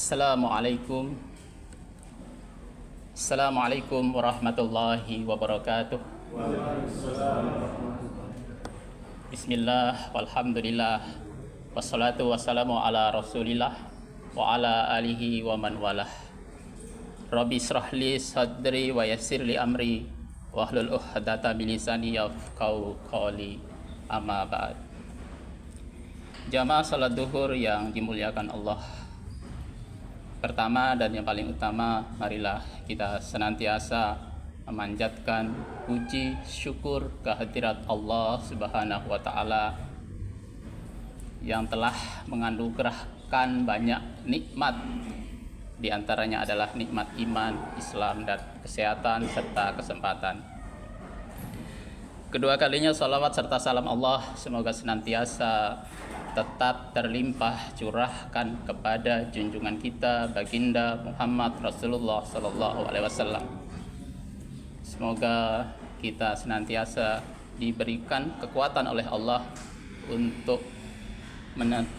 Assalamualaikum Assalamualaikum warahmatullahi wabarakatuh. Bismillah, walhamdulillah, wassalatu wassalamu ala rasulillah wa ala alihi wa man walah. Rabbi shrahli sadri wa yassirli amri wahlul 'uqdatam min lisani yafqahu qawli, amma ba'd. Jamaah salat duhur yang dimuliakan Allah, pertama dan yang paling utama, marilah kita senantiasa memanjatkan puji syukur kehadirat Allah Subhanahu wa Ta'ala yang telah menganugerahkan banyak nikmat. Di antaranya adalah nikmat iman, Islam, dan kesehatan serta kesempatan. Kedua kalinya salawat serta salam Allah semoga senantiasa tetap terlimpah curahkan kepada junjungan kita baginda Muhammad Rasulullah Sallallahu Alaihi Wasallam. Semoga kita senantiasa diberikan kekuatan oleh Allah untuk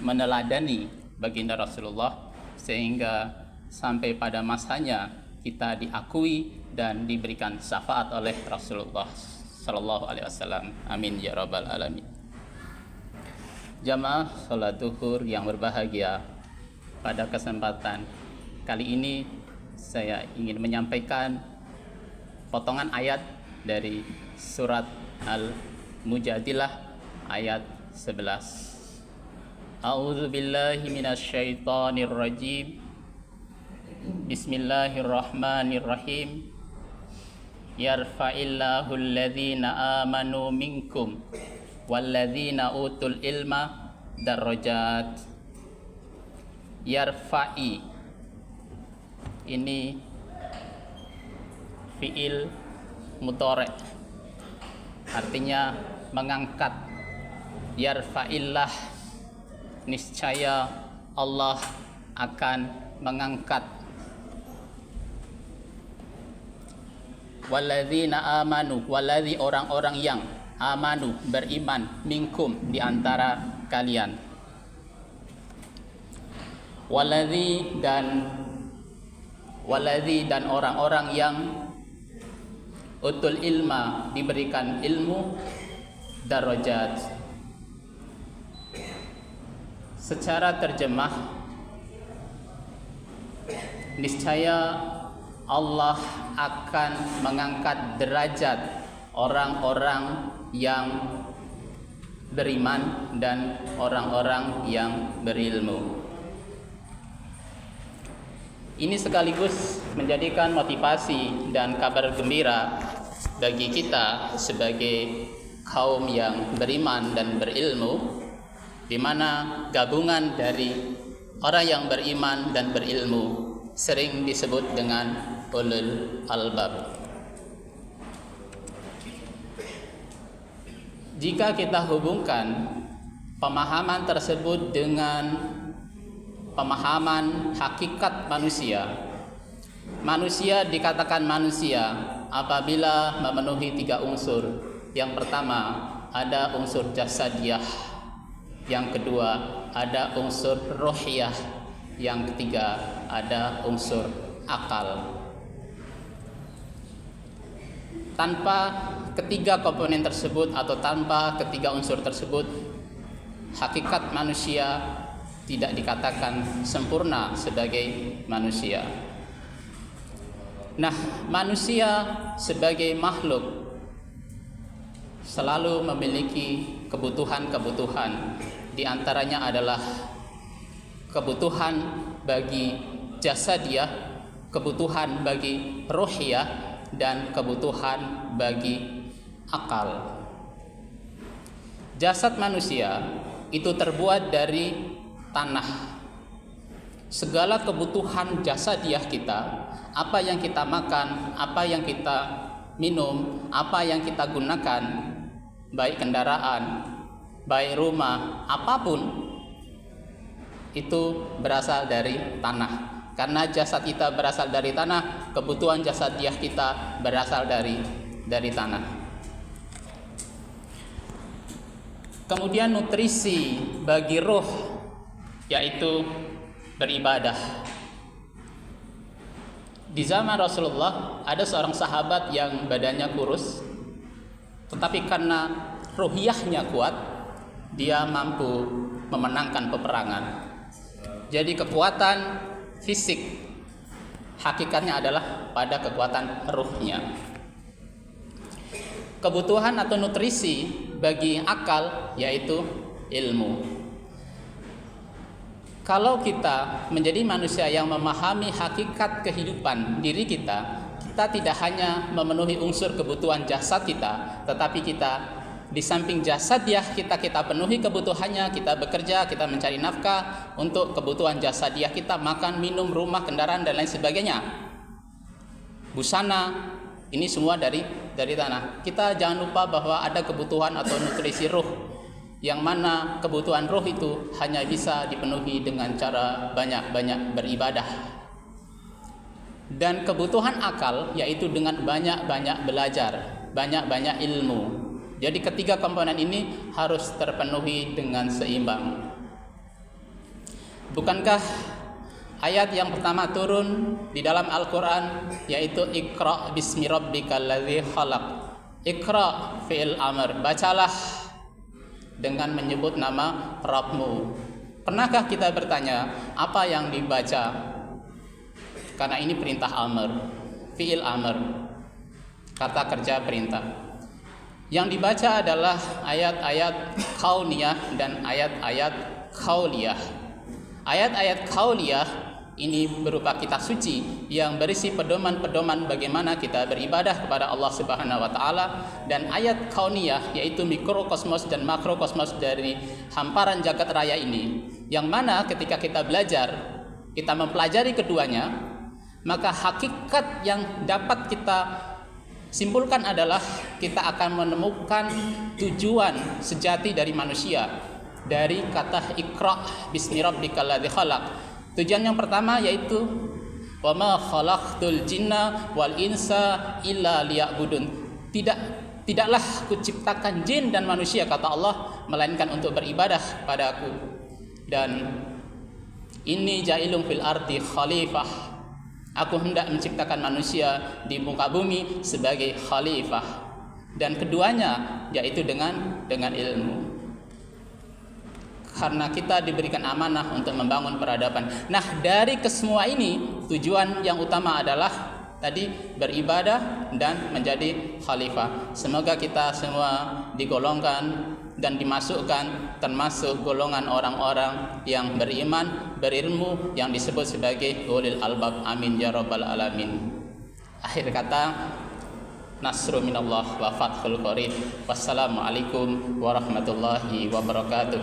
meneladani baginda Rasulullah sehingga sampai pada masanya kita diakui dan diberikan syafaat oleh Rasulullah Sallallahu Alaihi Wasallam. Amin ya rabbal alamin. Jamaah salat duhur yang berbahagia, pada kesempatan kali ini saya ingin menyampaikan potongan ayat dari surat Al-Mujadilah ayat 11. A'udzu billahi minasyaitonir rajim. Bismillahirrahmanirrahim. Yarfa'illahu alladhina amanu minkum walladzina utul ilma darajat. Yarfa'i ini fiil mudhari', artinya mengangkat. Yarfa'illah, niscaya Allah akan mengangkat. Walladzina amanu, walladzi orang-orang yang amanu beriman, minkum di antara kalian. Waladzi dan orang-orang yang utul ilma diberikan ilmu, darajat. Secara terjemah, niscaya Allah akan mengangkat derajat orang-orang yang beriman dan orang-orang yang berilmu. Ini sekaligus menjadikan motivasi dan kabar gembira bagi kita sebagai kaum yang beriman dan berilmu, di mana gabungan dari orang yang beriman dan berilmu sering disebut dengan ulul albab. Jika kita hubungkan pemahaman tersebut dengan pemahaman hakikat manusia, manusia dikatakan manusia apabila memenuhi 3 unsur. Yang pertama ada unsur jasadiyah, yang kedua ada unsur ruhiyah, yang ketiga ada unsur akal. Tanpa ketiga komponen tersebut atau tanpa ketiga unsur tersebut, hakikat manusia tidak dikatakan sempurna sebagai manusia. Nah, manusia sebagai makhluk selalu memiliki kebutuhan-kebutuhan. Di antaranya adalah kebutuhan bagi jasadiyah, kebutuhan bagi ruhiyah, dan kebutuhan bagi akal. Jasad manusia itu terbuat dari tanah. Segala kebutuhan jasadiah kita, apa yang kita makan, apa yang kita minum, apa yang kita gunakan, baik kendaraan, baik rumah, apapun itu berasal dari tanah. Karena jasad kita berasal dari tanah, kebutuhan jasadiah kita berasal dari tanah. Kemudian nutrisi bagi ruh, yaitu beribadah. Di zaman Rasulullah ada seorang sahabat yang badannya kurus, tetapi karena ruhiyahnya kuat, dia mampu memenangkan peperangan. Jadi kekuatan fisik hakikatnya adalah pada kekuatan ruhnya. Kebutuhan atau nutrisi bagi akal yaitu ilmu. Kalau kita menjadi manusia yang memahami hakikat kehidupan diri kita, kita tidak hanya memenuhi unsur kebutuhan jasad kita, tetapi kita di samping jasadiah kita penuhi kebutuhannya, kita bekerja, kita mencari nafkah untuk kebutuhan jasadiah kita, makan, minum, rumah, kendaraan dan lain sebagainya. Busana, ini semua dari tanah. Kita jangan lupa bahwa ada kebutuhan atau nutrisi ruh, yang mana kebutuhan ruh itu hanya bisa dipenuhi dengan cara banyak-banyak beribadah. Dan kebutuhan akal yaitu dengan banyak-banyak belajar, banyak-banyak ilmu. Jadi ketiga komponen ini harus terpenuhi dengan seimbang. Bukankah ayat yang pertama turun di dalam Al-Quran yaitu Iqra bismi rabbikal ladzi khalaq. Iqra fi'il amr, bacalah dengan menyebut nama Rabbmu. Pernahkah kita bertanya apa yang dibaca? Karena ini perintah amr, fi'il amr, kata kerja perintah. Yang dibaca adalah ayat-ayat kauniyah dan ayat-ayat kauliyah. Ayat-ayat kauliyah ini berupa kitab suci yang berisi pedoman-pedoman bagaimana kita beribadah kepada Allah Subhanahu wa taala, dan ayat kauniyah yaitu mikrokosmos dan makrokosmos dari hamparan jagat raya ini, yang mana ketika kita belajar, kita mempelajari keduanya, maka hakikat yang dapat kita simpulkan adalah kita akan menemukan tujuan sejati dari manusia dari kata Iqra bismi rabbikal ladzi khalaq. Tujuan yang pertama yaitu wa ma khalaqtul jinna wal insa illa liya'budun. Tidaklah kuciptakan jin dan manusia, kata Allah, melainkan untuk beribadah padaku. Dan inni ja'ilun fil ardi khalifah. Aku hendak menciptakan manusia di muka bumi sebagai khalifah. Dan keduanya yaitu dengan ilmu. Karena kita diberikan amanah untuk membangun peradaban. Nah, dari kesemua ini tujuan yang utama adalah tadi beribadah dan menjadi khalifah. Semoga kita semua digolongkan dan dimasukkan termasuk golongan orang-orang yang beriman, berilmu, yang disebut sebagai ulil albab. Amin ya rabbal alamin. Akhir kata, nasru minallah wa fathul qarib. Wassalamualaikum warahmatullahi wabarakatuh.